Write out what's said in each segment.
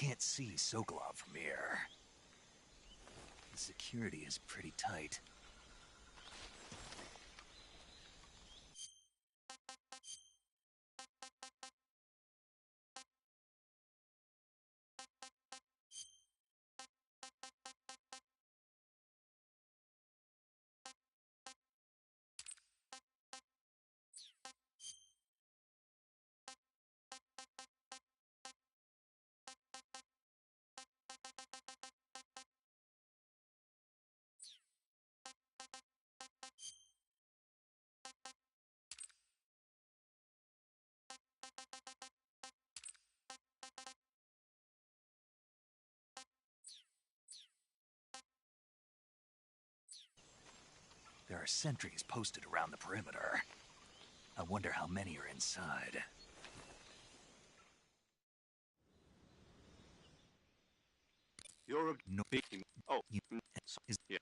can't see Sokolov from here. The security is pretty tight. There are sentries posted around the perimeter. I wonder how many are inside. You're a No, oh, you is yeah.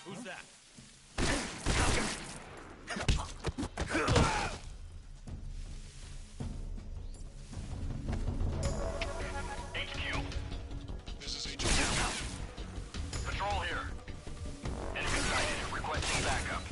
Who's that? HQ. This is HQ. Patrol here. Enemy sighted. Requesting backup.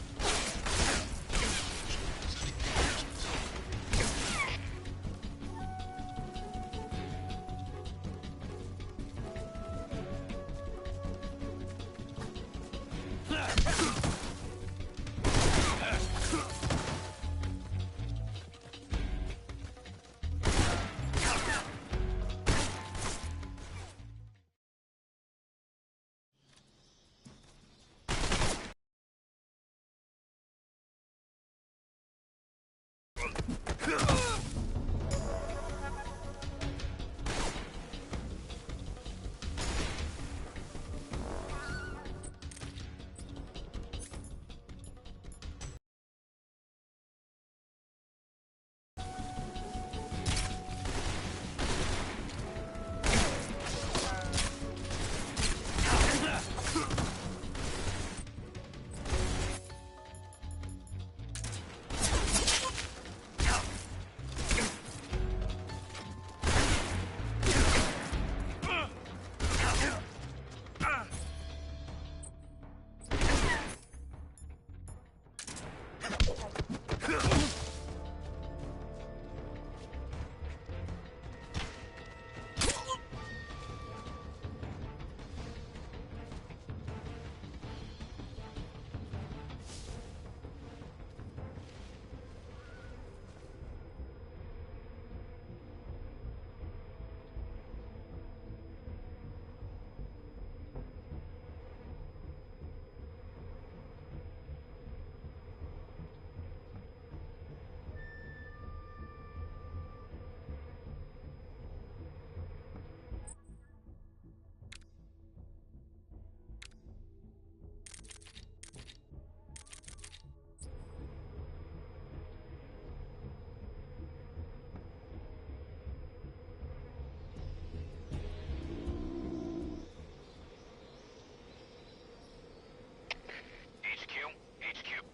HQ.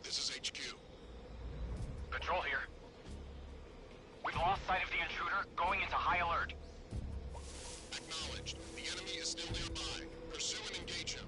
This is HQ. Patrol here. We've lost sight of the intruder, going into high alert. Acknowledged. The enemy is still nearby. Pursue and engage him.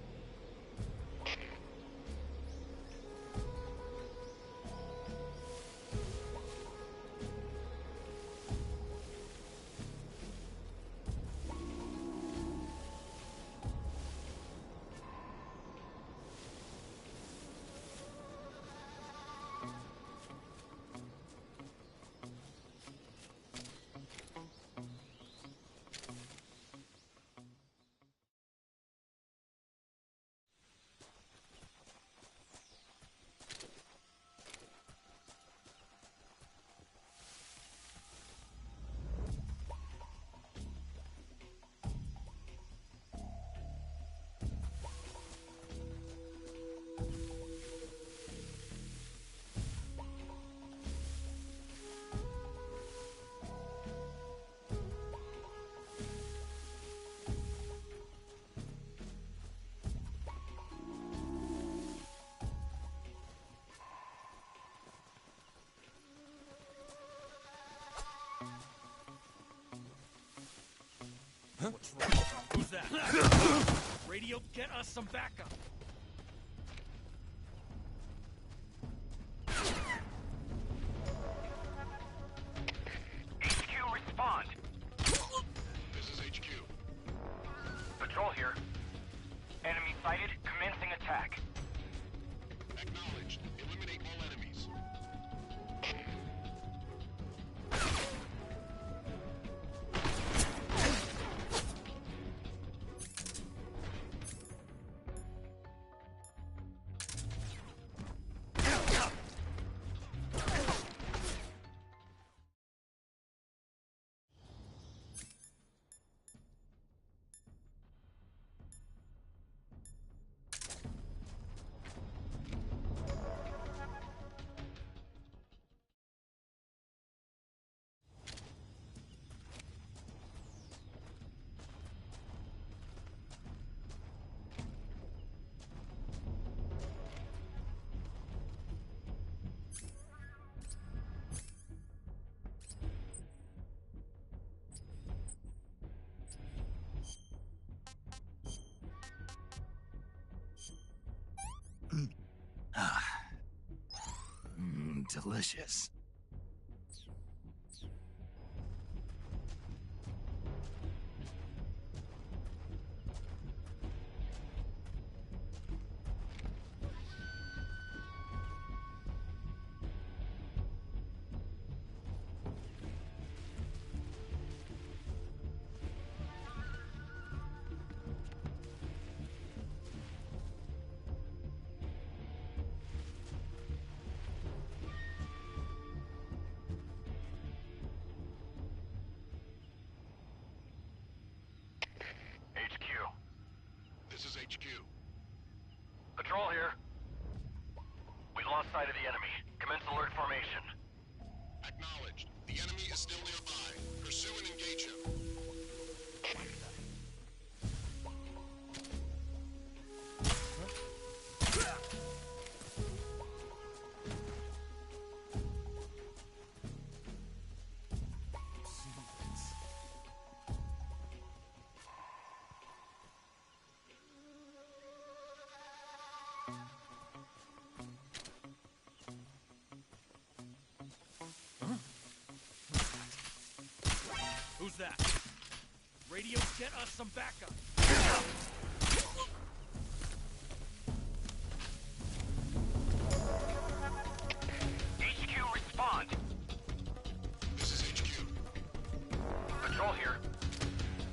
What's wrong? Who's that? Radio, get us some backup. HQ, respond. This is HQ. Patrol here. Enemy sighted. Commencing attack. Acknowledged. Eliminate all enemies. Ah. Delicious. HQ. This is HQ. Patrol here. We lost sight of the enemy. Commence alert formation. Acknowledged. The enemy is still nearby. Pursue and engage him. Who's that? Radio, get us some backup. HQ, respond. This is HQ. Patrol here.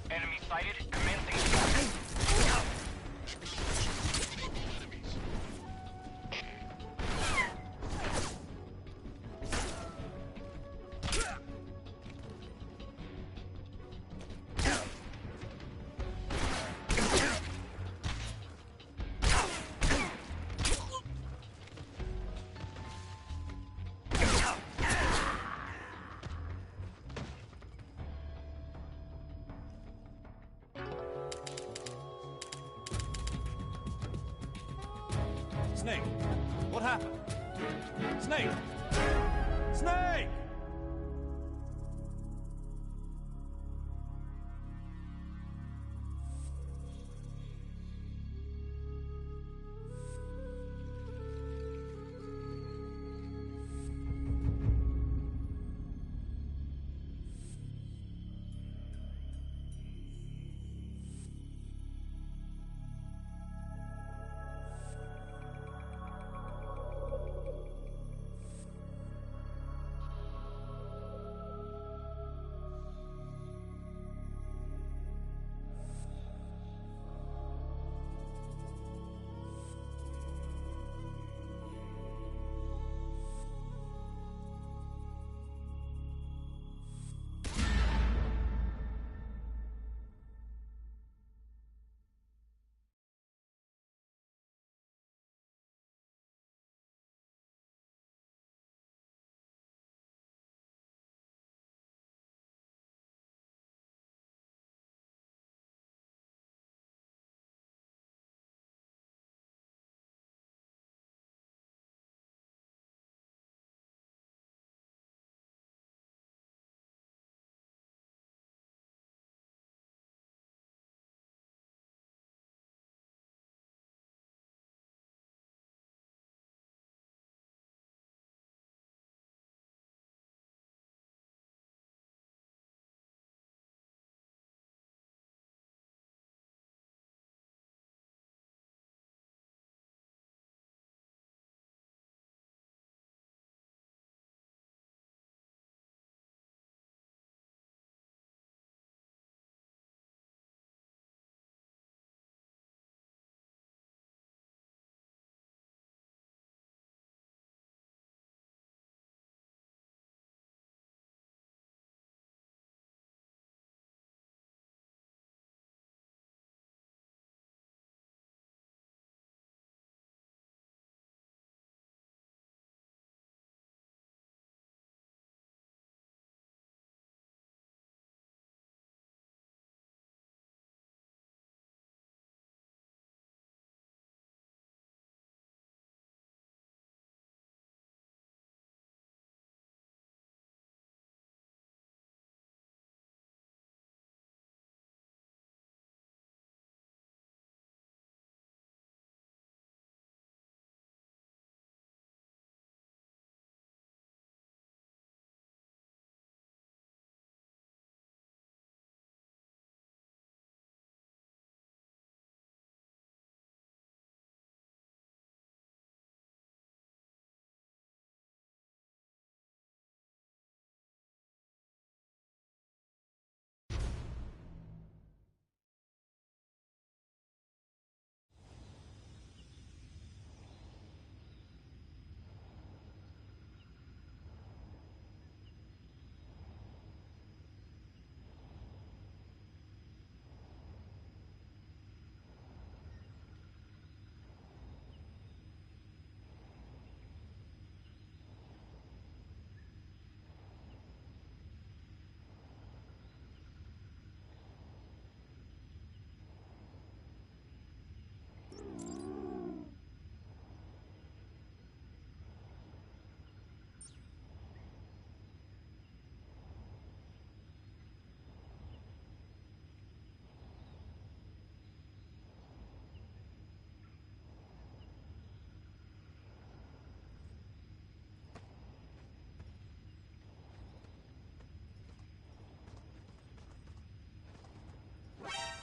Enemy sighted. Commencing attack. Acknowledged. Eliminate all enemies. Snake, what happened? Snake! Snake!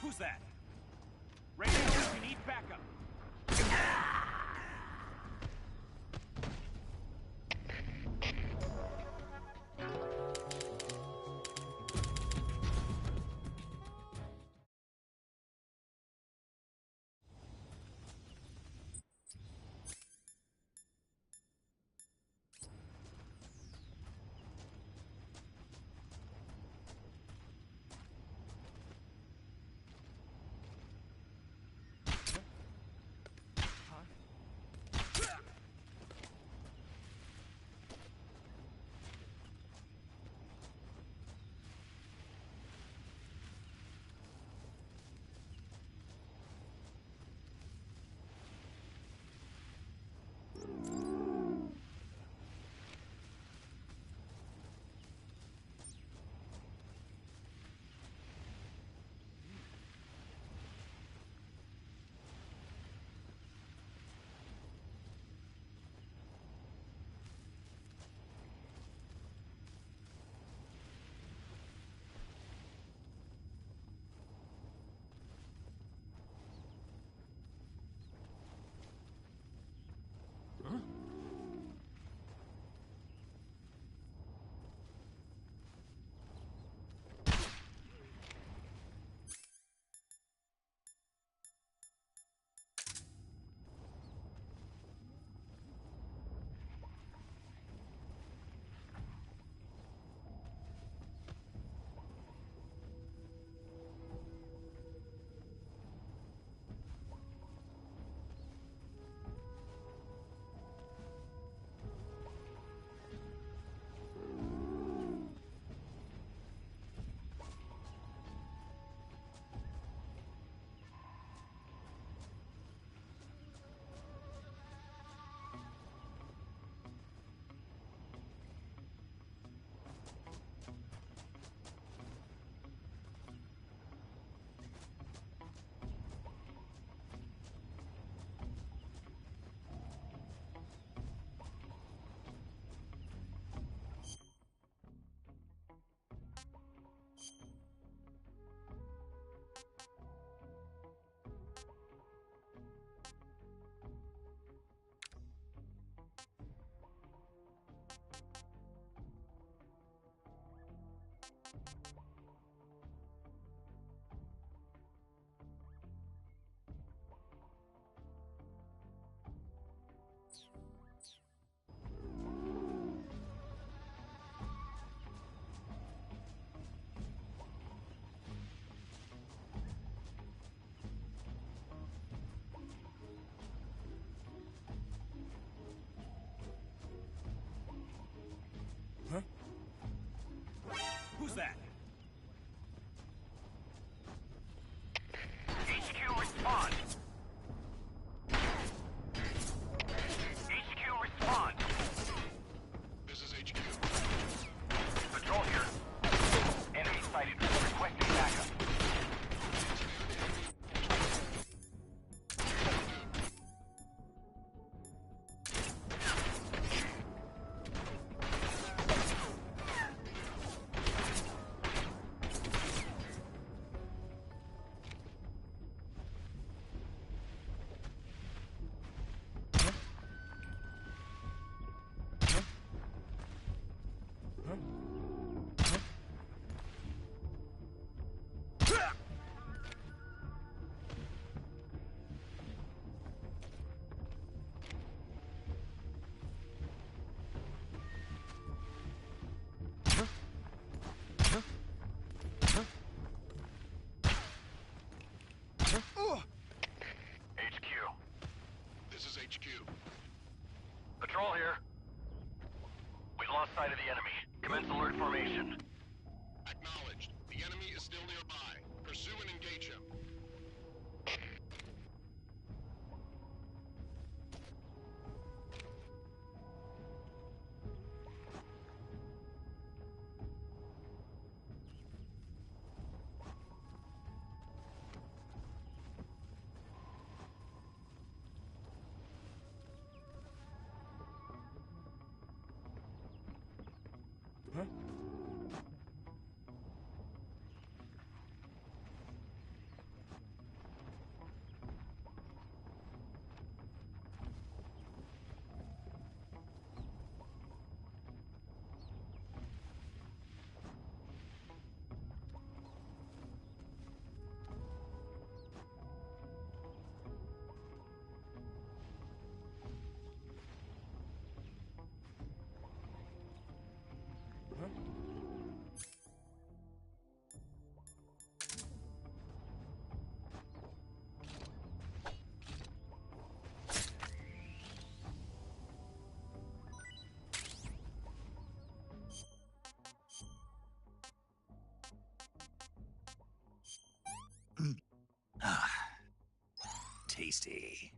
Who's that? Radio, we need backup. Who's that? HQ respond. HQ respond. This is HQ. Patrol here. Enemy sighted. Requesting backup. HQ. This is HQ. Patrol here. We've lost sight of the enemy. Commence alert formation. Acknowledged. The enemy is still nearby. Pursue and engage him. tasty.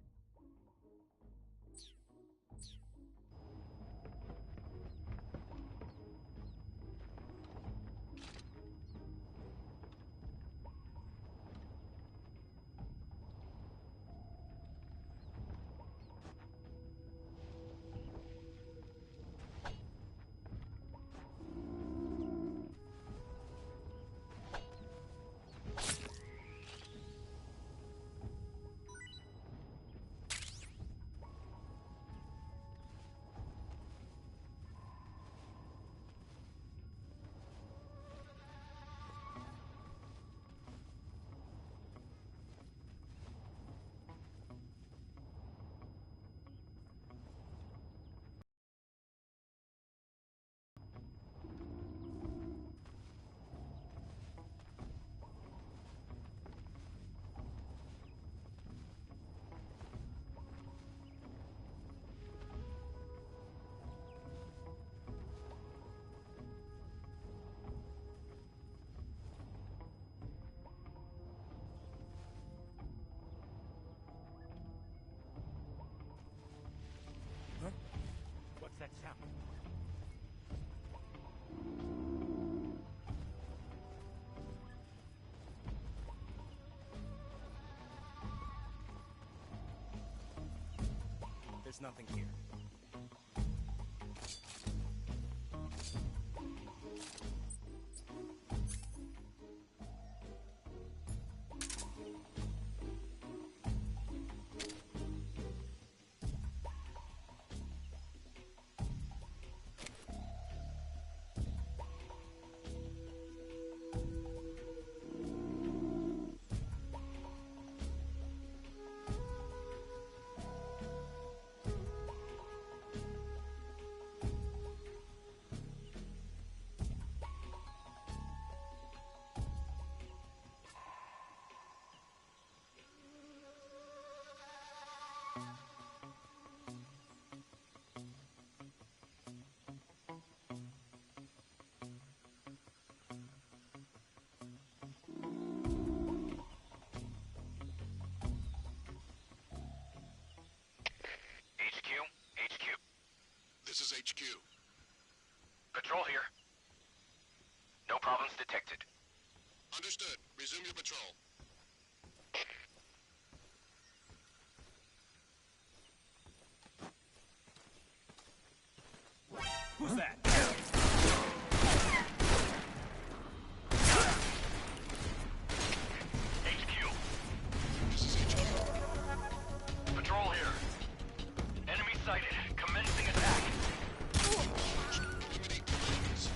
What's that sound? There's nothing here. HQ. This is HQ. Patrol here. No problems detected. Understood. Resume your patrol. Who's that? HQ. This is HQ. Patrol here. Enemy sighted. Commencing attack. Eliminate targets.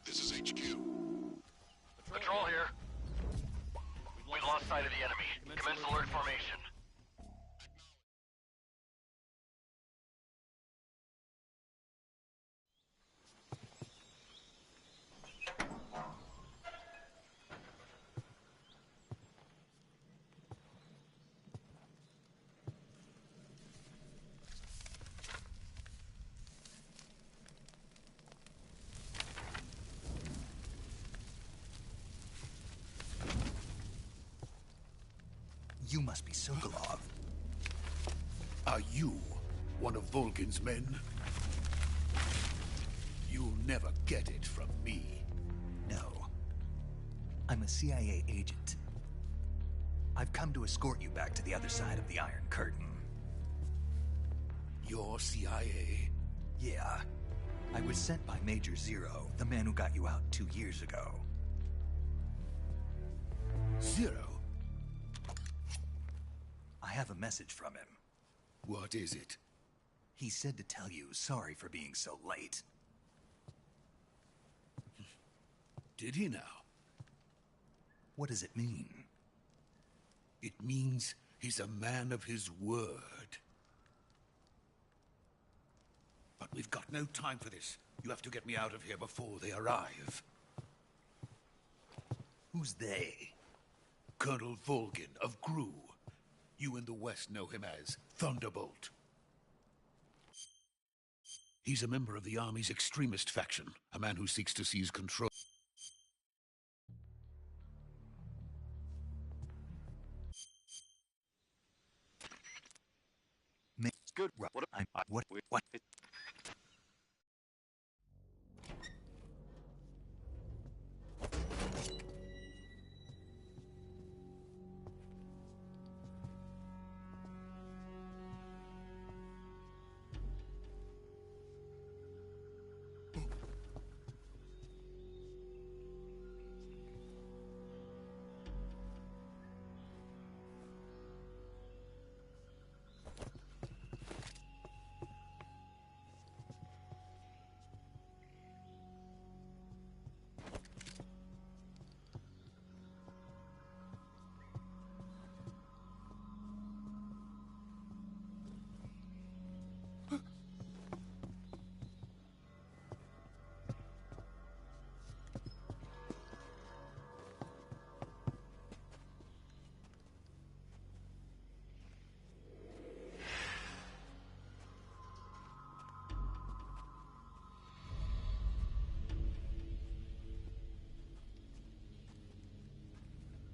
This is HQ. Patrol here. We've lost sight of the enemy. Commence alert formation. You must be Sokolov. Are you one of Volgin's men? You'll never get it from me. No. I'm a CIA agent. I've come to escort you back to the other side of the Iron Curtain. You're CIA? Yeah. I was sent by Major Zero, the man who got you out 2 years ago. Zero? I have a message from him. What is it? He said to tell you sorry for being so late. Did he now? What does it mean? It means he's a man of his word. But we've got no time for this. You have to get me out of here before they arrive. Who's they? Colonel Volgin of GRU. You in the West know him as Thunderbolt. He's a member of the Army's extremist faction, a man who seeks to seize control. It's good. What? What? What?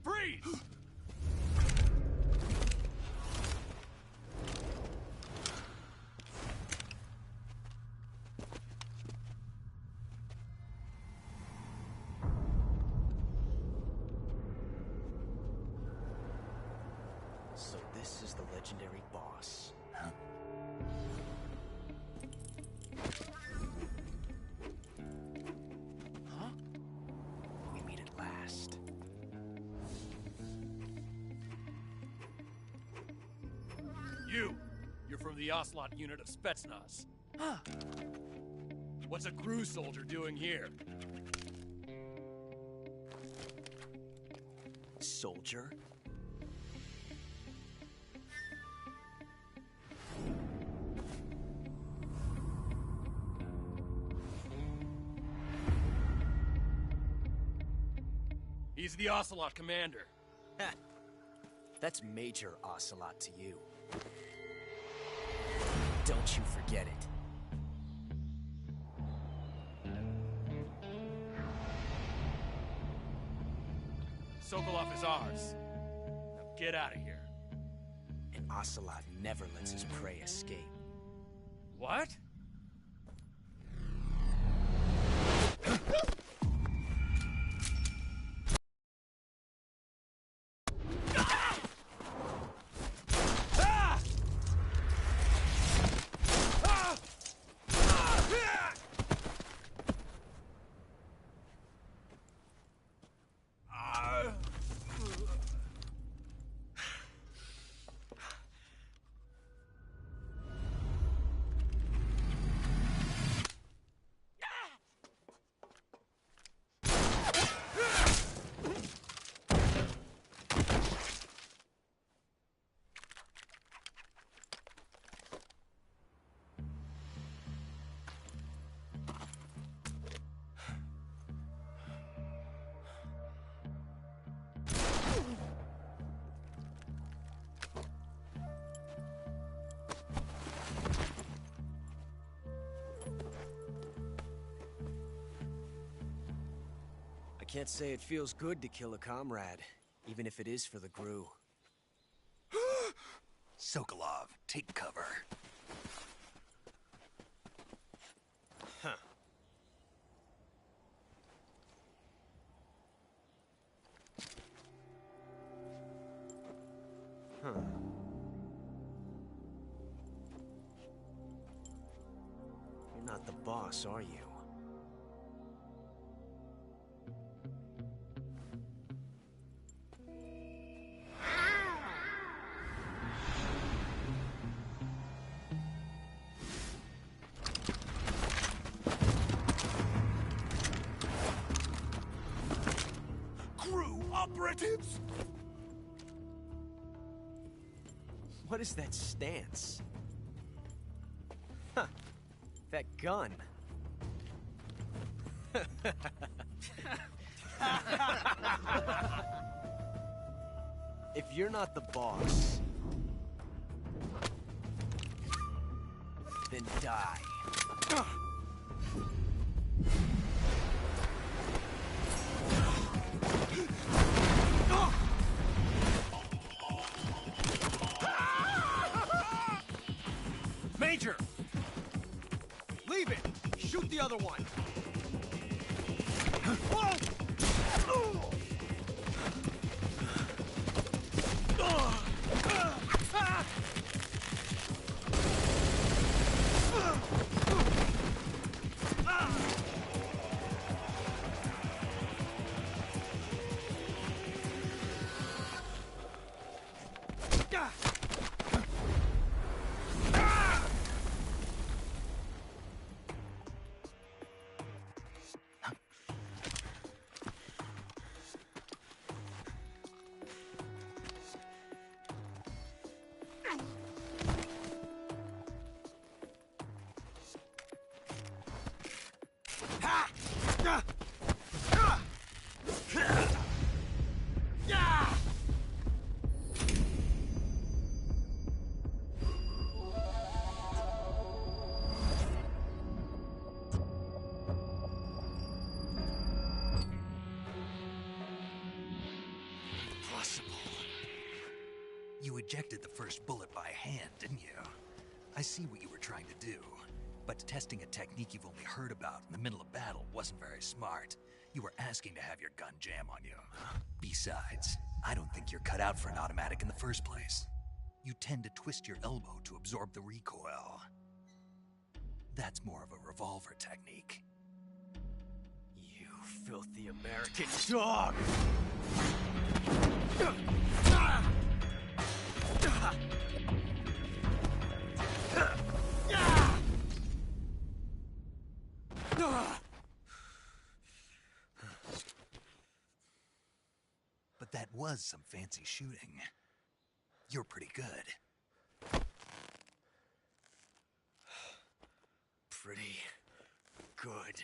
Freeze! So this is the legendary boss. Huh? Huh? We meet at last. You're from the Ocelot unit of Spetsnaz. Huh. What's a GRU soldier doing here? Soldier? He's the Ocelot commander. Ha! That's Major Ocelot to you. Don't you forget it. Sokolov is ours. Now get out of here. And Ocelot never lets his prey escape. What? I can't say it feels good to kill a comrade, even if it is for the GRU. Sokolov, take cover. Huh. You're not the boss, are you? Crew operatives! What is that stance? Huh. That gun. If you're not the boss, then die. Major! Leave it! Shoot the other one! You ejected the first bullet by hand, didn't you? I see what you were trying to do. But testing a technique you've only heard about in the middle of battle wasn't very smart. You were asking to have your gun jam on you. Besides, I don't think you're cut out for an automatic in the first place. You tend to twist your elbow to absorb the recoil. That's more of a revolver technique. You filthy American dog! But that was some fancy shooting. You're pretty good. Pretty good.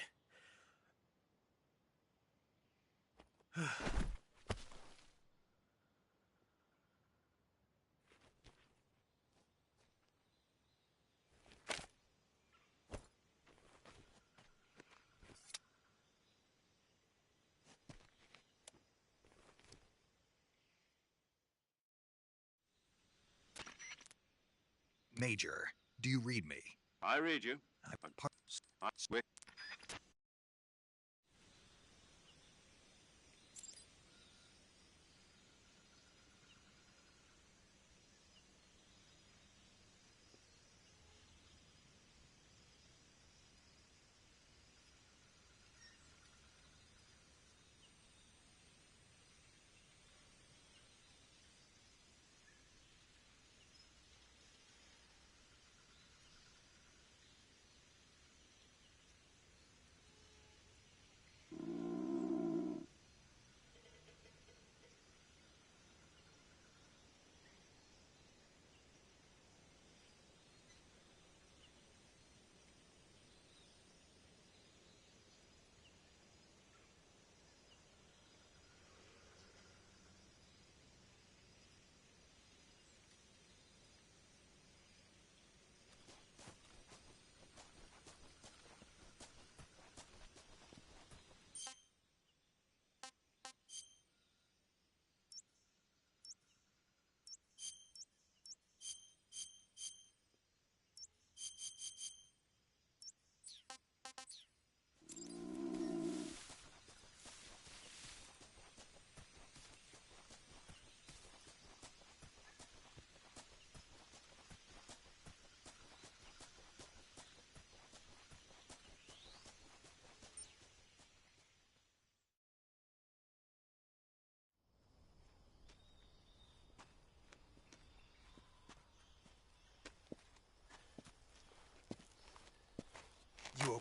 Major, do you read me? I read you. I swear.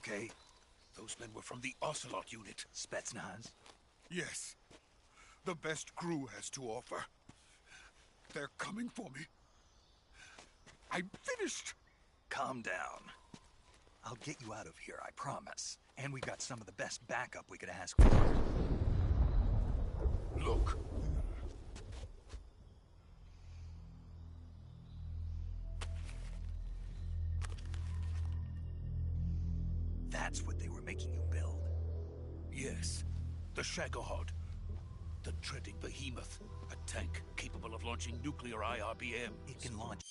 okay? Those men were from the Ocelot unit. Spetsnaz? Yes. The best crew has to offer. They're coming for me. I'm finished. Calm down. I'll get you out of here, I promise. And we've got some of the best backup we could ask for. Look. That's what they were making you build? Yes. The Shagohod. The dreaded behemoth. A tank capable of launching nuclear IRBMs. It can launch...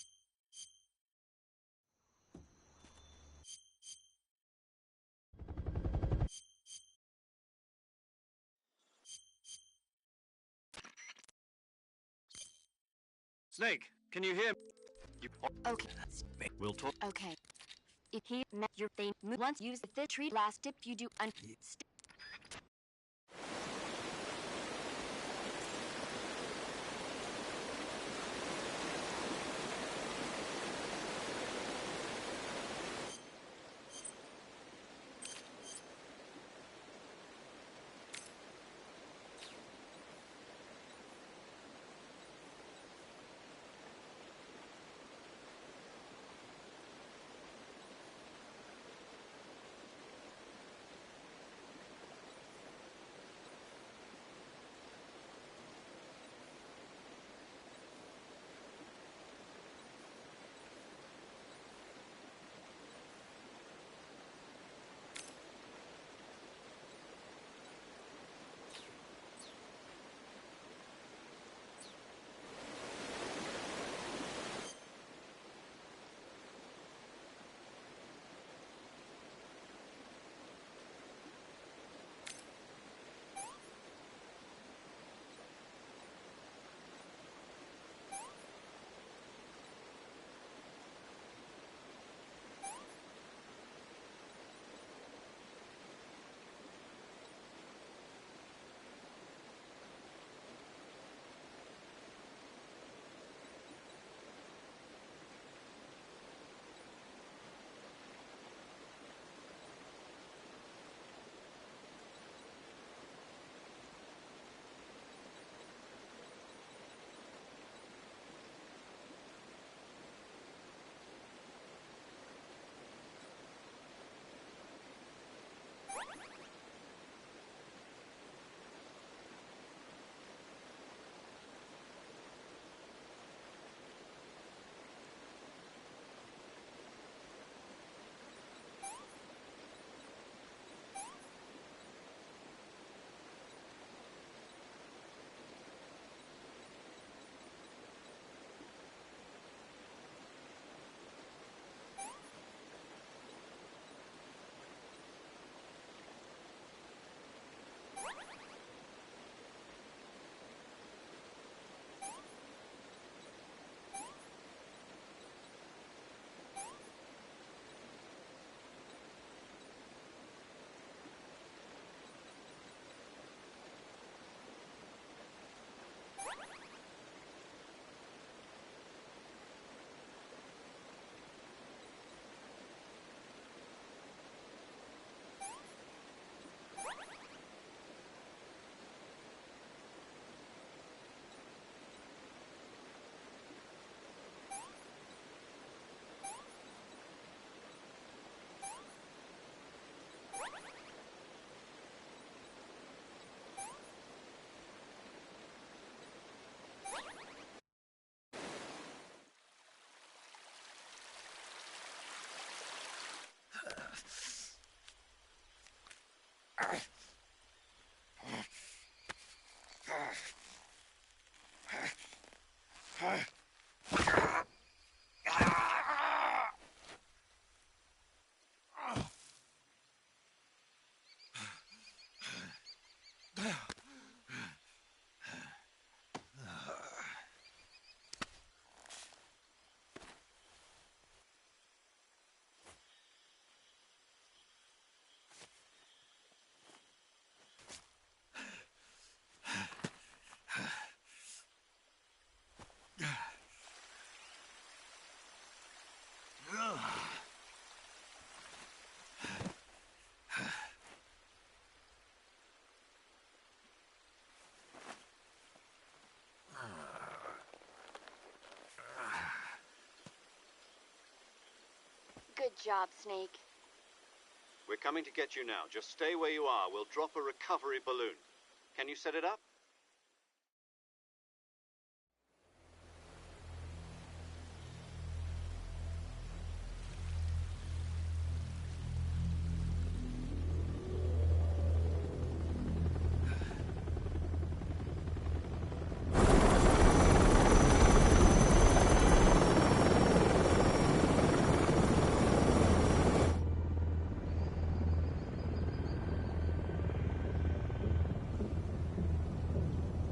Snake, can you hear me? Okay. We'll talk. Okay. If he met your thing, once use the tree last tip you do Good job, Snake. We're coming to get you now. Just stay where you are. We'll drop a recovery balloon. Can you set it up?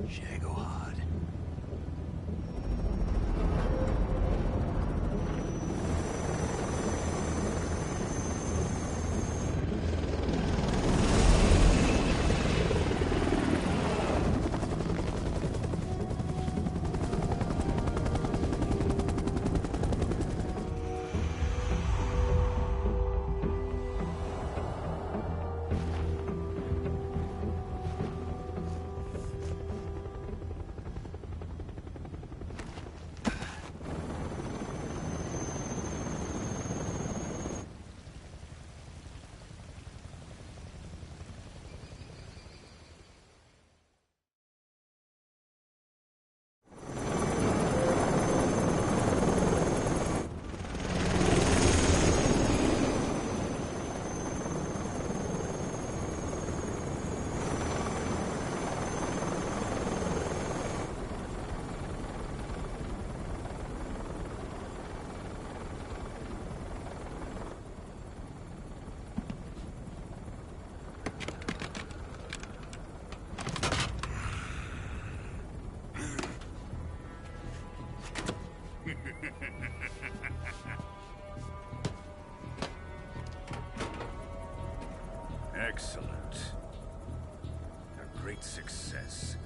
Shagohod. Excellent. A great success.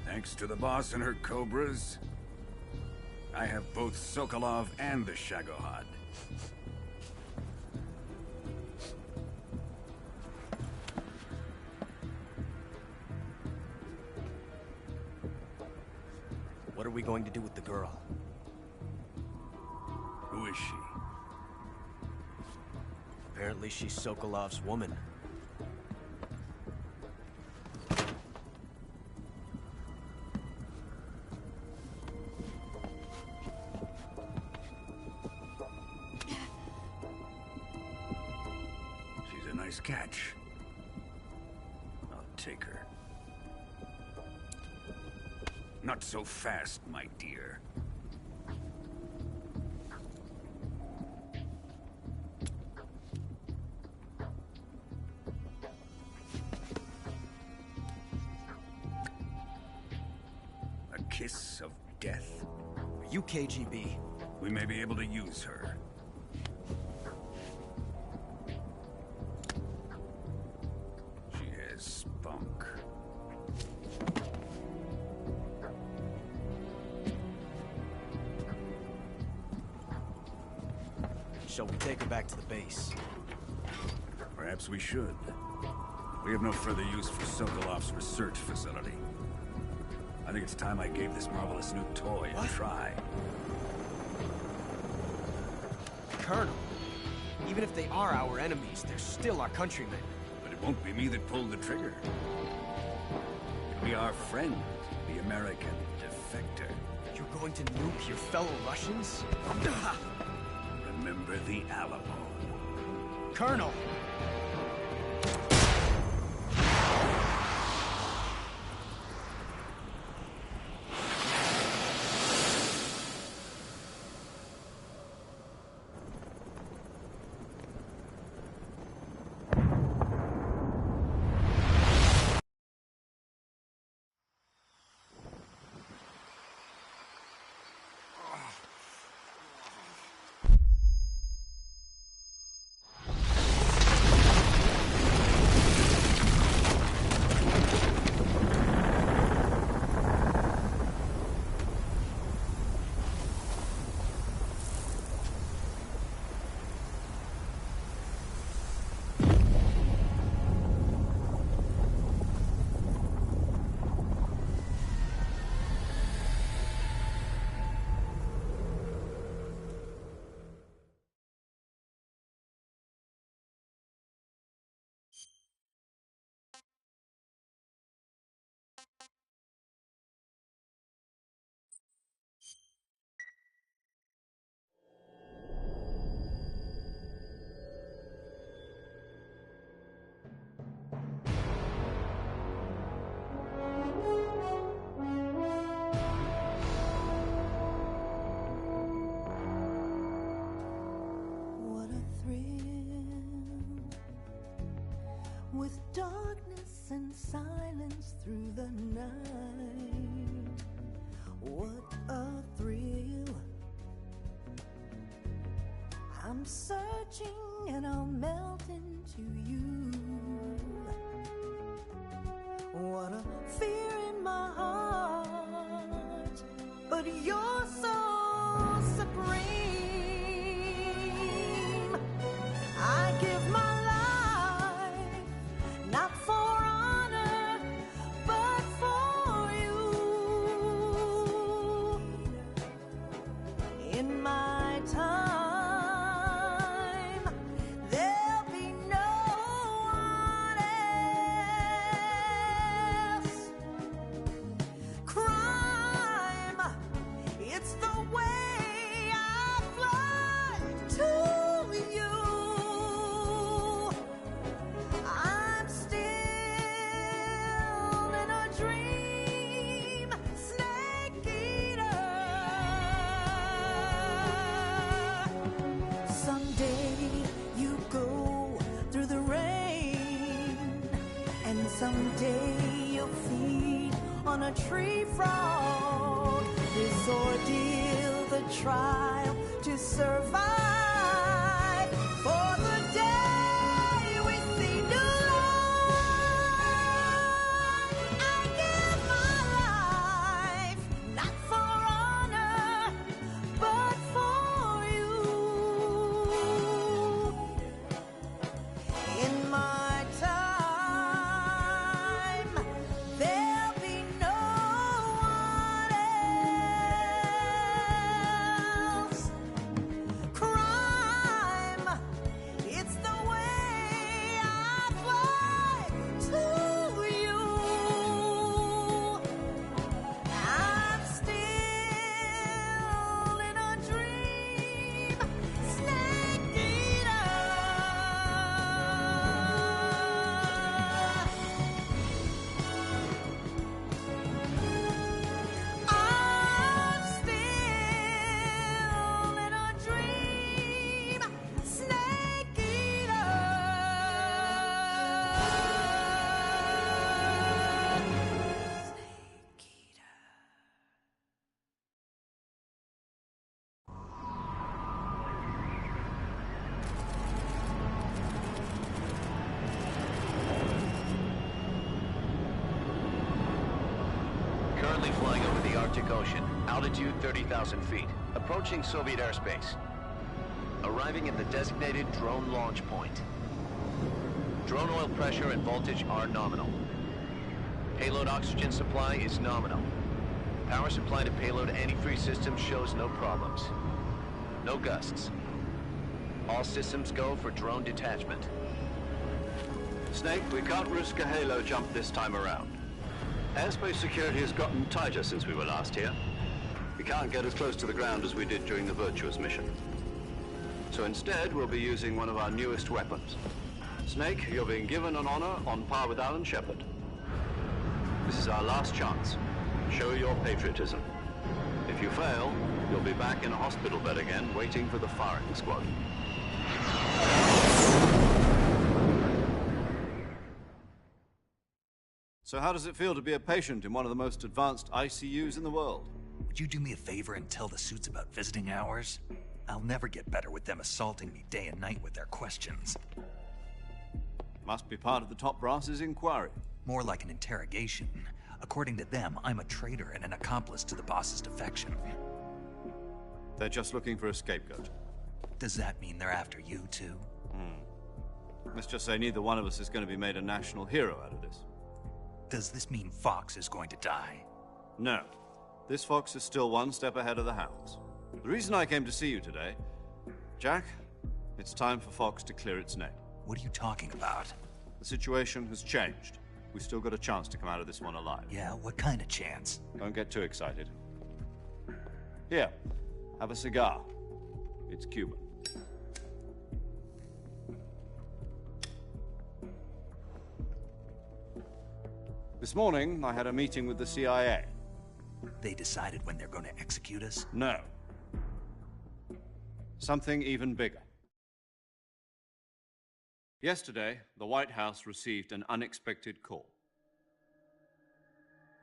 Thanks to the boss and her cobras, I have both Sokolov and the Shagohod. What are we going to do with the girl? Who is she? Apparently she's Sokolov's woman. She's a nice catch. I'll take her. Not so fast, my dear. A kiss of death? Are you KGB? We may be able to use her. She has spunk. Shall we take her back to the base? Perhaps we should. We have no further use for Sokolov's research facility. I think it's time I gave this marvelous new toy a try. Colonel, even if they are our enemies, they're still our countrymen. But it won't be me that pulled the trigger. It'll be our friend, the American defector. You're going to nuke your fellow Russians? Remember the Alamo. Colonel! with darkness and silence through the night. What a thrill. I'm searching and I'll melt into you. What a fear in my heart, but you're so supreme. I give my life, not for honor, but for you. In my time, there'll be no one else. Crime, it's the way I fly to you. I'm still in a dream, snake eater. Someday you go through the rain, and someday you'll feed on a tree frog. This ordeal, the trial to survive, for the day we see new light. I give my life, not for honor, but for you. In my time, there'll be no one else. Crime, it's the way I fly to you. I'm still in a dream, snake eater. I'm still in a dream, snake eater. Snake eater. Currently flying over the Arctic Ocean, altitude 30,000 feet, approaching Soviet airspace. Arriving at the designated drone launch point. Drone oil pressure and voltage are nominal. Payload oxygen supply is nominal. Power supply to payload antifreeze system shows no problems. No gusts. All systems go for drone detachment. Snake, we can't risk a halo jump this time around. Airspace security has gotten tighter since we were last here. We can't get as close to the ground as we did during the Virtuous mission. So instead, we'll be using one of our newest weapons. Snake, you're being given an honor on par with Alan Shepard. This is our last chance. Show your patriotism. If you fail, you'll be back in a hospital bed again, waiting for the firing squad. So how does it feel to be a patient in one of the most advanced ICUs in the world? Would you do me a favor and tell the suits about visiting hours? I'll never get better with them assaulting me day and night with their questions. Must be part of the top brass's inquiry. More like an interrogation. According to them, I'm a traitor and an accomplice to the boss's defection. They're just looking for a scapegoat. Does that mean they're after you, too? Let's just say neither one of us is going to be made a national hero out of this. Does this mean Fox is going to die? No. This Fox is still one step ahead of the Hounds. The reason I came to see you today... Jack, it's time for Fox to clear its name. What are you talking about? The situation has changed. We've still got a chance to come out of this one alive. Yeah, what kind of chance? Don't get too excited. Here, have a cigar. It's Cuban. This morning, I had a meeting with the CIA. They decided when they're going to execute us? No. Something even bigger. Yesterday, the White House received an unexpected call.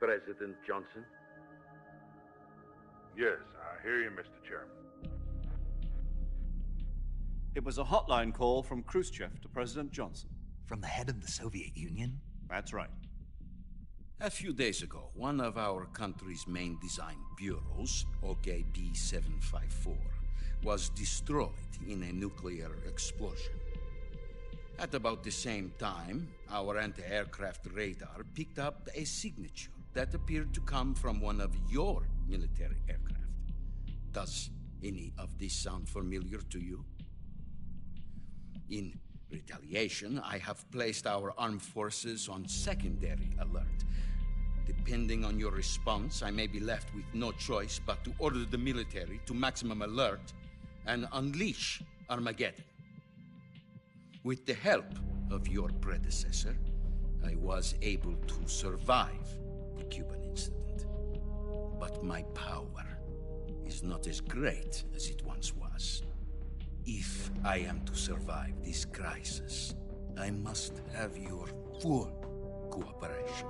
President Johnson? Yes, I hear you, Mr. Chairman. It was a hotline call from Khrushchev to President Johnson. From the head of the Soviet Union? That's right. A few days ago, one of our country's main design bureaus, OKB 754, was destroyed in a nuclear explosion. At about the same time, our anti-aircraft radar picked up a signature that appeared to come from one of your military aircraft. Does any of this sound familiar to you? In retaliation, I have placed our armed forces on secondary alert. Depending on your response, I may be left with no choice but to order the military to maximum alert and unleash Armageddon. With the help of your predecessor, I was able to survive the Cuban incident. But my power is not as great as it once was. If I am to survive this crisis, I must have your full cooperation.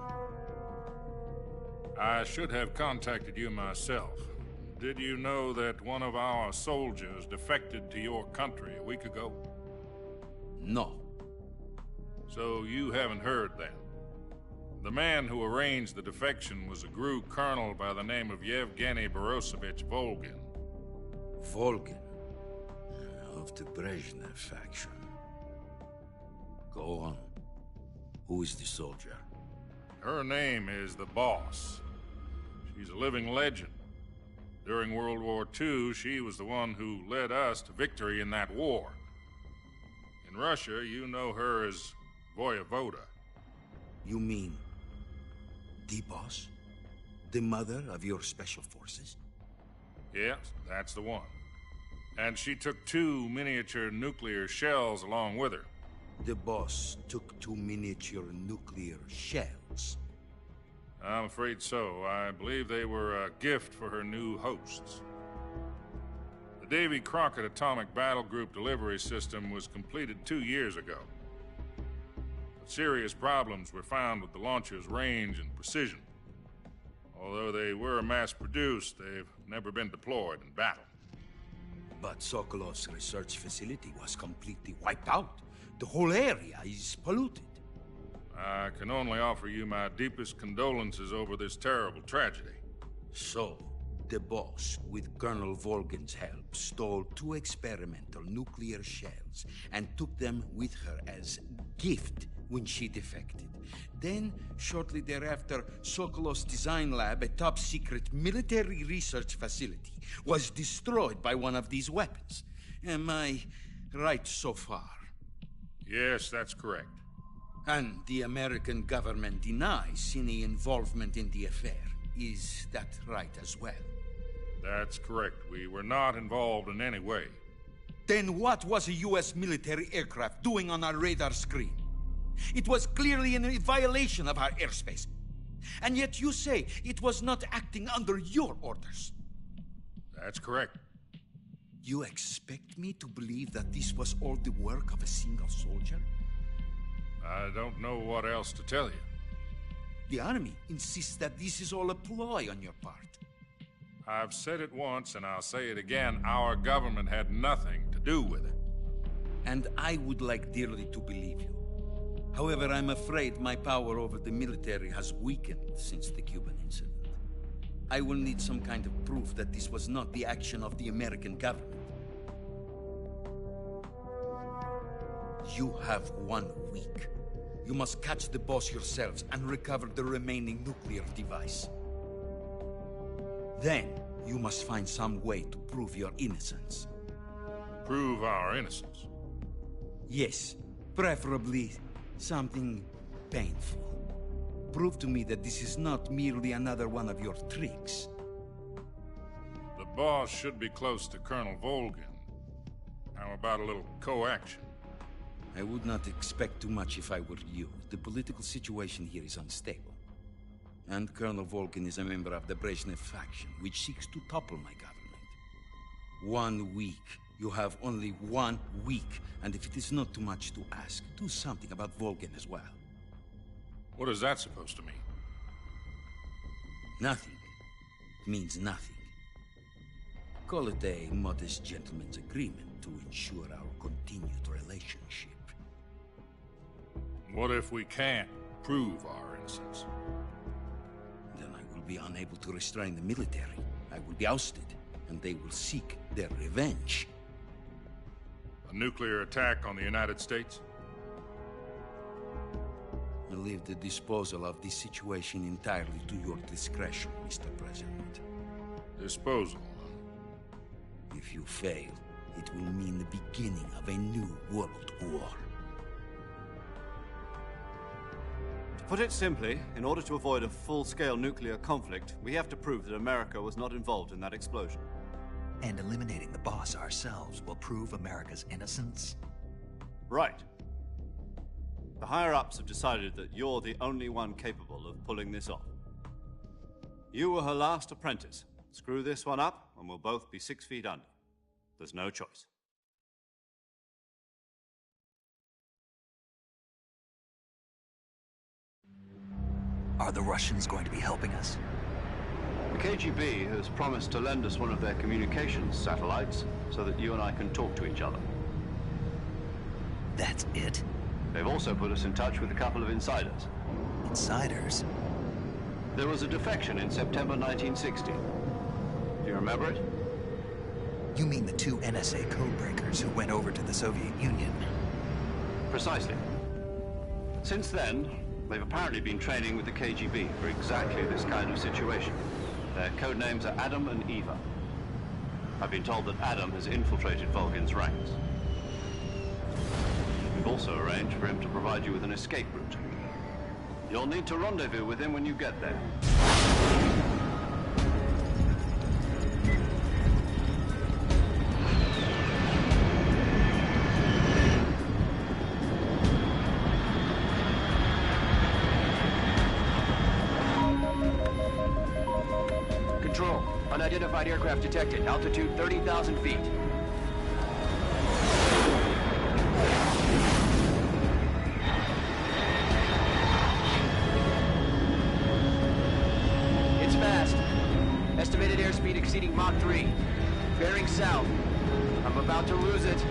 I should have contacted you myself. Did you know that one of our soldiers defected to your country a week ago? No. So you haven't heard then. The man who arranged the defection was a GRU colonel by the name of Yevgeny Borisovich Volgin. Volgin? Of the Brezhnev faction. Go on. Who is the soldier? Her name is the Boss. She's a living legend. During World War II, she was the one who led us to victory in that war. In Russia, you know her as Voyevoda. You mean the Boss? The mother of your special forces? Yes, that's the one. And she took 2 miniature nuclear shells along with her. The Boss took 2 miniature nuclear shells? I'm afraid so. I believe they were a gift for her new hosts. The Davy Crockett Atomic Battle Group delivery system was completed 2 years ago. But serious problems were found with the launcher's range and precision. Although they were mass-produced, they've never been deployed in battle. But Sokolov's research facility was completely wiped out. The whole area is polluted. I can only offer you my deepest condolences over this terrible tragedy. So, the Boss, with Colonel Volgin's help, stole 2 experimental nuclear shells and took them with her as gift when she defected. Then, shortly thereafter, Sokolov's design lab, a top-secret military research facility, was destroyed by one of these weapons. Am I right so far? Yes, that's correct. And the American government denies any involvement in the affair. Is that right as well? That's correct. We were not involved in any way. Then what was a U.S. military aircraft doing on our radar screen? It was clearly in a violation of our airspace. And yet you say it was not acting under your orders. That's correct. You expect me to believe that this was all the work of a single soldier? I don't know what else to tell you. The Army insists that this is all a ploy on your part. I've said it once, and I'll say it again. Our government had nothing to do with it. And I would like dearly to believe you. However, I'm afraid my power over the military has weakened since the Cuban incident. I will need some kind of proof that this was not the action of the American government. You have 1 week. You must catch the Boss yourselves and recover the remaining nuclear device. Then, you must find some way to prove your innocence. Prove our innocence? Yes, preferably something painful. Prove to me that this is not merely another one of your tricks. The Boss should be close to Colonel Volgin. How about a little co-action? I would not expect too much if I were you. The political situation here is unstable. And Colonel Volgin is a member of the Brezhnev faction, which seeks to topple my government. 1 week, You have only 1 week, and if it is not too much to ask, do something about Volgin as well. What is that supposed to mean? Nothing. It means nothing. Call it a modest gentleman's agreement to ensure our continued relationship. What if we can't prove our innocence? Then I will be unable to restrain the military. I will be ousted, and they will seek their revenge. A nuclear attack on the United States? I leave the disposal of this situation entirely to your discretion, Mr. President. Disposal? If you fail, it will mean the beginning of a new world war. To put it simply, in order to avoid a full-scale nuclear conflict, we have to prove that America was not involved in that explosion. And eliminating the boss ourselves will prove America's innocence? Right. The higher-ups have decided that you're the only one capable of pulling this off. You were her last apprentice. Screw this one up, and we'll both be 6 feet under. There's no choice. Are the Russians going to be helping us? The KGB has promised to lend us one of their communications satellites so that you and I can talk to each other. That's it? They've also put us in touch with a couple of insiders. Insiders? There was a defection in September 1960. Do you remember it? You mean the 2 NSA codebreakers who went over to the Soviet Union? Precisely. Since then, they've apparently been training with the KGB for exactly this kind of situation. Their code names are Adam and Eva. I've been told that Adam has infiltrated Volgin's ranks. We've also arranged for him to provide you with an escape route. You'll need to rendezvous with him when you get there. Control. Unidentified aircraft detected. Altitude 30,000 feet. It's fast. Estimated airspeed exceeding Mach 3. Bearing south. I'm about to lose it.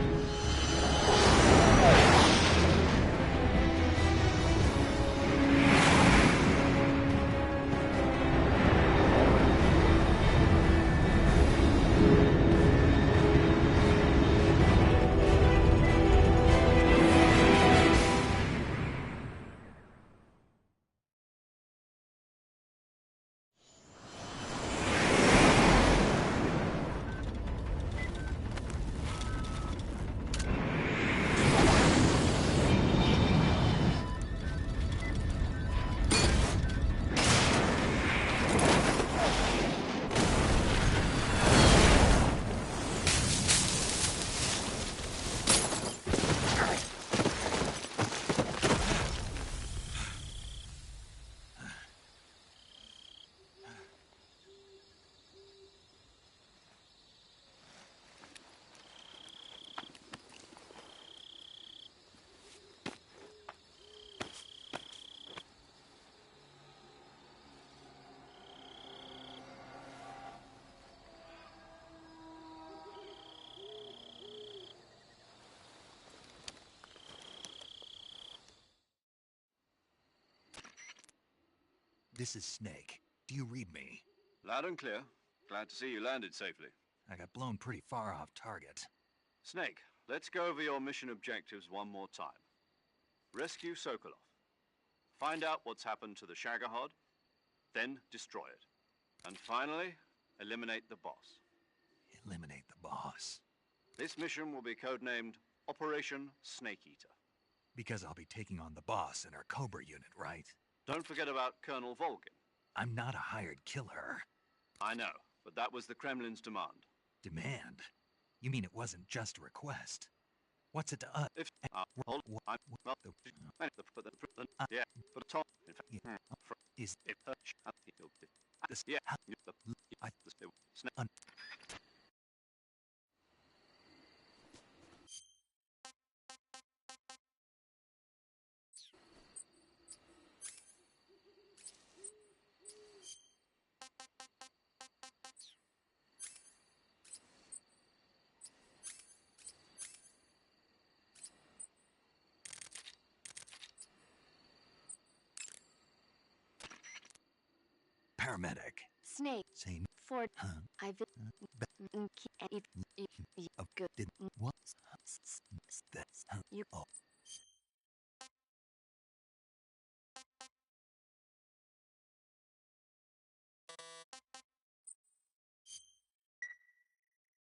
This is Snake. Do you read me? Loud and clear. Glad to see you landed safely. I got blown pretty far off target. Snake, let's go over your mission objectives one more time. Rescue Sokolov. Find out what's happened to the Shagohod, then destroy it. And finally, eliminate the boss. Eliminate the boss? This mission will be codenamed Operation Snake Eater. Because I'll be taking on the boss in our Cobra unit, right? Don't forget about Colonel Volgin. I'm not a hired killer. I know, but that was the Kremlin's demand. Demand? You mean it wasn't just a request? What's it to us? If hold, I'm well, yeah, but Tom, in fact, is it yeah, paramedic. Snake. Same. Ford. Huh? I've good. Did what? That. You. Oh.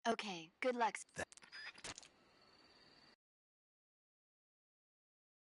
Okay, good luck. That.